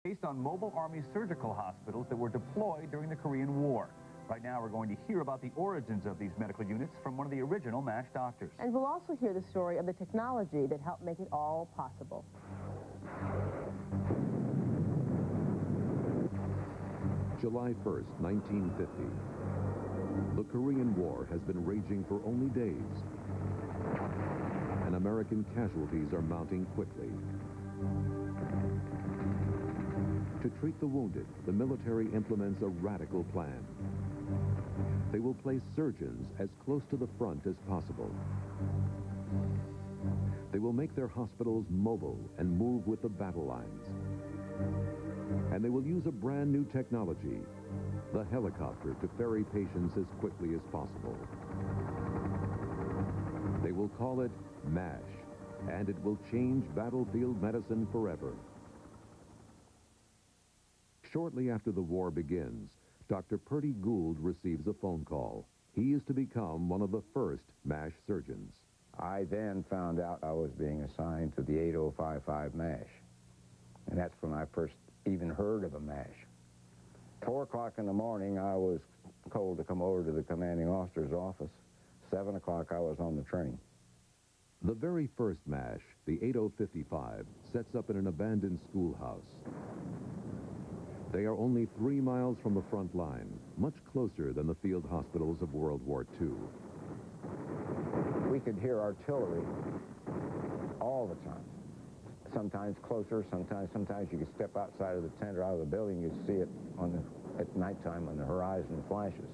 Based on mobile Army surgical hospitals that were deployed during the Korean War. Right now, we're going to hear about the origins of these medical units from one of the original MASH doctors. And we'll also hear the story of the technology that helped make it all possible. July 1st, 1950. The Korean War has been raging for only days, and American casualties are mounting quickly. To treat the wounded, the military implements a radical plan. They will place surgeons as close to the front as possible. They will make their hospitals mobile and move with the battle lines. And they will use a brand new technology, the helicopter, to ferry patients as quickly as possible. They will call it MASH, and it will change battlefield medicine forever. Shortly after the war begins, Dr. Purdy Gould receives a phone call. He is to become one of the first MASH surgeons. I then found out I was being assigned to the 8055 MASH. And that's when I first even heard of a MASH. 4 o'clock in the morning, I was told to come over to the commanding officer's office. 7 o'clock, I was on the train. The very first MASH, the 8055, sets up in an abandoned schoolhouse. They are only 3 miles from the front line, much closer than the field hospitals of World War II. We could hear artillery all the time. Sometimes closer, sometimes you could step outside of the tent or out of the building, you'd see it at nighttime on the horizon flashes.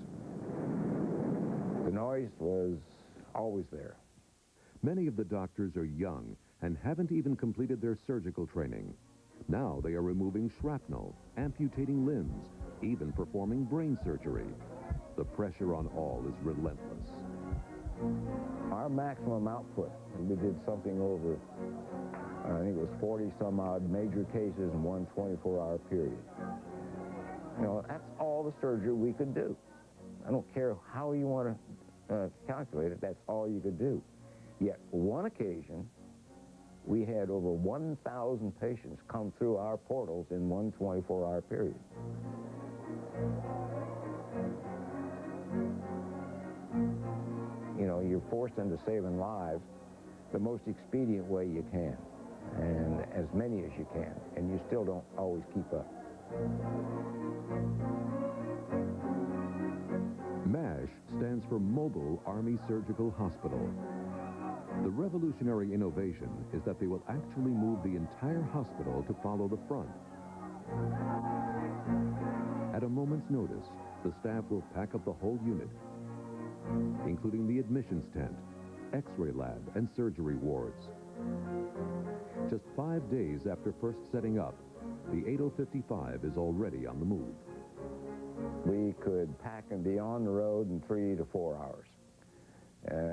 The noise was always there. Many of the doctors are young and haven't even completed their surgical training. Now they are removing shrapnel, amputating limbs, even performing brain surgery. The pressure on all is relentless. Our maximum output, and we did something over, I think it was 40-some-odd major cases in one 24-hour period. You know, that's all the surgery we could do. I don't care how you want to calculate it, that's all you could do. Yet, one occasion, we had over 1,000 patients come through our portals in one 24-hour period. You know, you're forced into saving lives the most expedient way you can, and as many as you can, and you still don't always keep up. MASH stands for Mobile Army Surgical Hospital. The revolutionary innovation is that they will actually move the entire hospital to follow the front. At a moment's notice, the staff will pack up the whole unit, including the admissions tent, X-ray lab, and surgery wards. Just 5 days after first setting up, the 8055 is already on the move. We could pack and be on the road in 3 to 4 hours.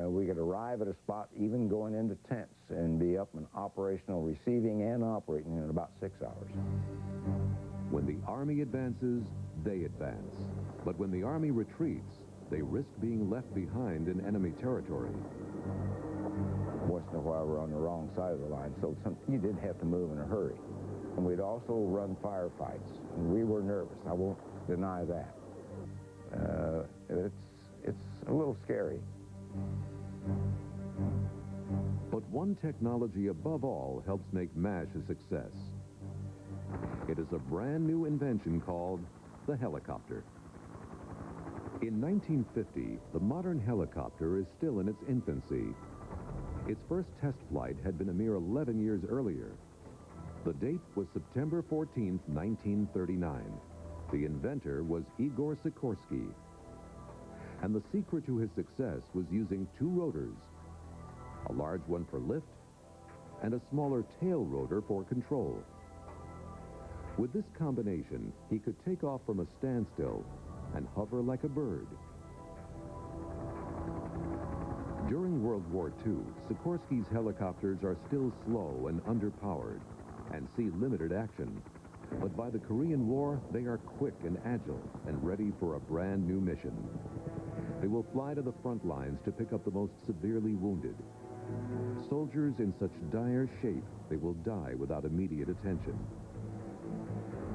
We could arrive at a spot, even going into tents, and be up and operational, receiving and operating in about 6 hours. When the Army advances, they advance. But when the Army retreats, they risk being left behind in enemy territory. Once in a while, we're on the wrong side of the line, so you did have to move in a hurry. And we'd also run firefights, and we were nervous. I won't deny that. It's a little scary. But one technology above all helps make MASH a success. It is a brand new invention called the helicopter. In 1950, the modern helicopter is still in its infancy. Its first test flight had been a mere 11 years earlier. The date was September 14th, 1939. The inventor was Igor Sikorsky. And the secret to his success was using 2 rotors, a large one for lift and a smaller tail rotor for control. With this combination, he could take off from a standstill and hover like a bird. During World War II, Sikorsky's helicopters are still slow and underpowered and see limited action. But by the Korean War, they are quick and agile and ready for a brand new mission. They will fly to the front lines to pick up the most severely wounded. Soldiers in such dire shape, they will die without immediate attention.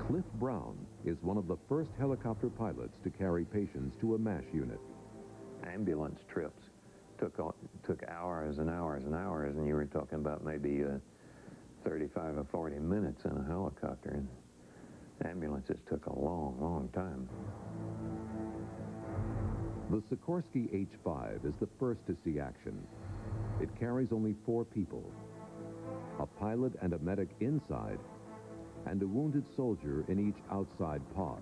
Cliff Brown is one of the first helicopter pilots to carry patients to a MASH unit. Ambulance trips took hours and hours and hours, and you were talking about maybe 35 or 40 minutes in a helicopter, and ambulances took a long, long time. The Sikorsky H-5 is the first to see action. It carries only 4 people, a pilot and a medic inside, and a wounded soldier in each outside pod.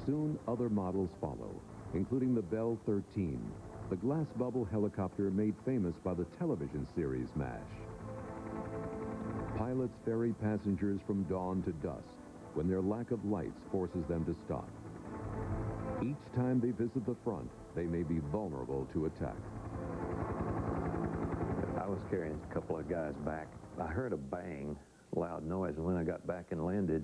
Soon, other models follow, including the Bell 13, the glass bubble helicopter made famous by the television series MASH. Pilots ferry passengers from dawn to dusk when their lack of lights forces them to stop. Each time they visit the front, they may be vulnerable to attack. I was carrying a couple of guys back. I heard a bang, loud noise, and when I got back and landed,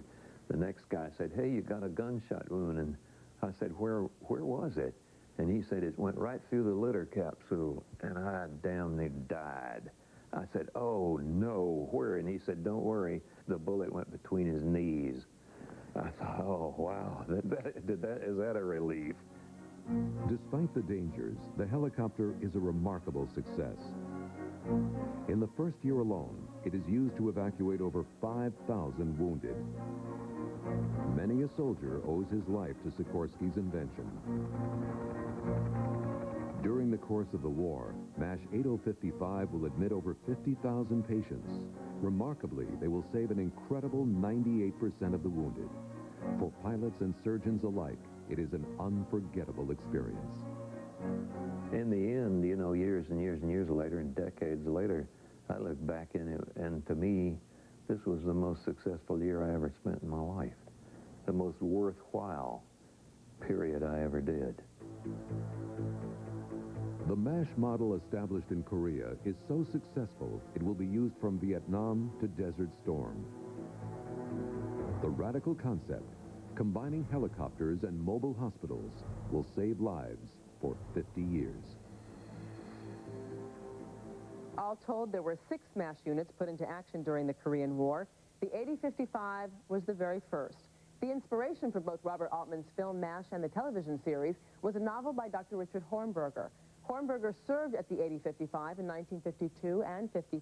the next guy said, "Hey, you got a gunshot wound." And I said, where was it? And he said, "It went right through the litter capsule," and I damn near died. I said, "Oh, no, where?" And he said, "Don't worry, the bullet went between his knees." I thought, oh, wow, is that a relief? Despite the dangers, the helicopter is a remarkable success. In the first year alone, it is used to evacuate over 5,000 wounded. Many a soldier owes his life to Sikorsky's invention. During the course of the war, MASH 8055 will admit over 50,000 patients. Remarkably, they will save an incredible 98% of the wounded. For pilots and surgeons alike, it is an unforgettable experience. In the end, you know, years and years and years later, and decades later, I look back in it, and to me, this was the most successful year I ever spent in my life. The most worthwhile period I ever did. The MASH model established in Korea is so successful, it will be used from Vietnam to Desert Storm. The radical concept, combining helicopters and mobile hospitals, will save lives for 50 years. All told, there were 6 MASH units put into action during the Korean War. The 8055 was the very first. The inspiration for both Robert Altman's film MASH and the television series was a novel by Dr. Richard Hornberger. Hornberger served at the 8055 in 1952 and 53.